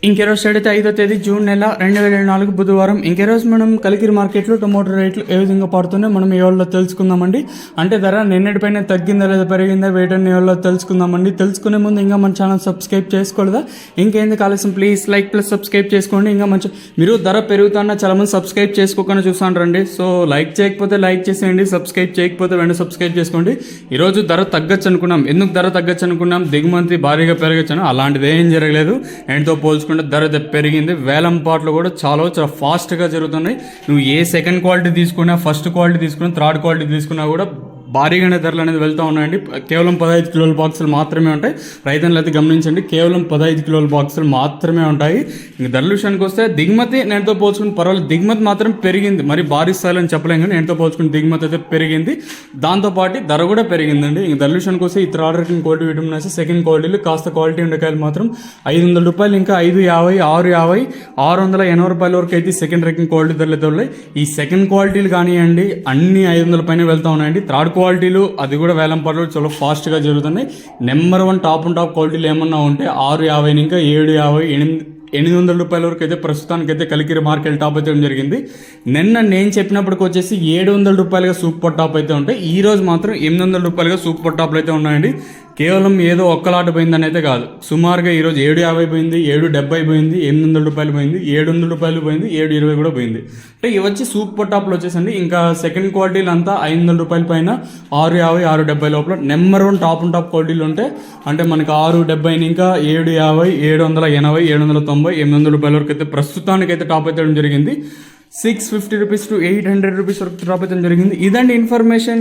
ఇంకెరోజు అయితే 5వ తేదీ జూన్ నెల 2024 బుధవారం. ఇంకెరోజు మనం కలికిరి మార్కెట్లో టొమాటో రేట్లు ఏ విధంగా పడుతున్నాయో మనం ఈ వాళ్ళలో తెలుసుకుందామండి. అంటే ధర నిన్నటిపైన తగ్గిందా లేదా పెరిగిందా వేటని వాళ్ళలో తెలుసుకుందామండి. తెలుసుకునే ముందు ఇంకా మన ఛానల్ సబ్స్క్రైబ్ చేసుకోలేదా? ఇంకేందుకు ఆలస్యం, ప్లీజ్ లైక్ ప్లస్ సబ్స్క్రైబ్ చేసుకోండి. ఇంకా మంచి మీరు ధర పెరుగుతున్నా చాలా మంది సబ్స్క్రైబ్ చేసుకోకుండా చూస్తాంటారండి. సో లైక్ చేయకపోతే లైక్ చేసేయండి, సబ్స్క్రైబ్ చేయకపోతే వెంటనే సబ్స్క్రైబ్ చేసుకోండి. ఈరోజు ధర తగ్గచ్చు అనుకున్నాం. ఎందుకు ధర తగ్గచ్చు అనుకున్నాం? దిగుమతి భారీగా పెరగచ్చు, అలాంటిది ఏం జరగలేదు. ఎంతో పోల్చుకుంటే ధర పెరిగింది. వేలం పాటలు కూడా చాలా ఫాస్ట్గా జరుగుతున్నాయి. నువ్వు ఏ సెకండ్ క్వాలిటీ తీసుకున్నా, ఫస్ట్ క్వాలిటీ తీసుకున్నా, థర్డ్ క్వాలిటీ తీసుకున్నా కూడా భారీగానే ధరలు అనేది వెళ్తూ ఉన్నాయండి. కేవలం 15 కిలోల బాక్సులు మాత్రమే ఉంటాయి. రైతులు అయితే గమనించండి, కేవలం 15 కిలోల బాక్సులు మాత్రమే ఉంటాయి. ఇంక ధరల విషయానికి వస్తే దిగుమతి నేటితో పోల్చుకుని పర్వాలేదు, దిగుమతి మాత్రం పెరిగింది. మరి భారీ స్థాయిలో అని చెప్పలేం, కానీ నేటితో పోల్చుకుని దిగుమతి అయితే పెరిగింది. దాంతోపాటు ధర కూడా పెరిగిందండి. ఇంక ధరల విషయానికి వస్తే ఇతర ఆర్డర్ క్వాలిటీ విటమిన్ వేస్తే సెకండ్ క్వాలిటీలు కాస్త క్వాలిటీ ఉండకాయలు మాత్రం 500 రూపాయలు, ఇంకా 550, 650, 680 రూపాయల వరకు అయితే సెకండ్ రేకింగ్ క్వాలిటీ ధరలు అయితే ఉన్నాయి. ఈ సెకండ్ క్వాలిటీలు కానివ్వండి అన్ని 500 పైన వెళ్తూ ఉన్నాయండి. థర్డ్ క్వాలిటీలు అది కూడా వేలం పాటలు చాలా ఫాస్ట్గా జరుగుతున్నాయి. నెంబర్ 1 టాప్ క్వాలిటీలు ఏమన్నా ఉంటే 650, ఇంకా 750, 800 రూపాయల వరకు అయితే ప్రస్తుతానికైతే కలికిరి మార్కెట్ టాప్ అయితే జరిగింది. నిన్న నేను చెప్పినప్పటికి వచ్చేసి 700 రూపాయలుగా సూపర్ టాప్ అయితే ఉంటాయి. ఈ రోజు మాత్రం 800 రూపాయలుగా సూపర్ టాప్లు అయితే ఉన్నాయండి. కేవలం ఏదో ఒక్కలాట పోయిందని అయితే కాదు, సుమారుగా ఈరోజు 750 పోయింది, 770 పోయింది, 800 రూపాయలు పోయింది, 700 రూపాయలు పోయింది, 720 కూడా పోయింది. అంటే ఇవి వచ్చి సూపర్ టాప్లు వచ్చేసండి. ఇంకా సెకండ్ క్వాలిటీలు అంతా 500 రూపాయల పైన 650, 670 లోపల నెంబర్ 1 టాప్ క్వాలిటీలు ఉంటాయి. అంటే మనకి 670, ఇంకా 750, 780, 790, 800 రూపాయల వరకు అయితే ప్రస్తుతానికైతే టాప్ అయితే జరిగింది. 650 రూపీస్ టు 800 రూపీస్ వరకు టాప్ అయితే జరిగింది. ఇదండి ఇన్ఫర్మేషన్.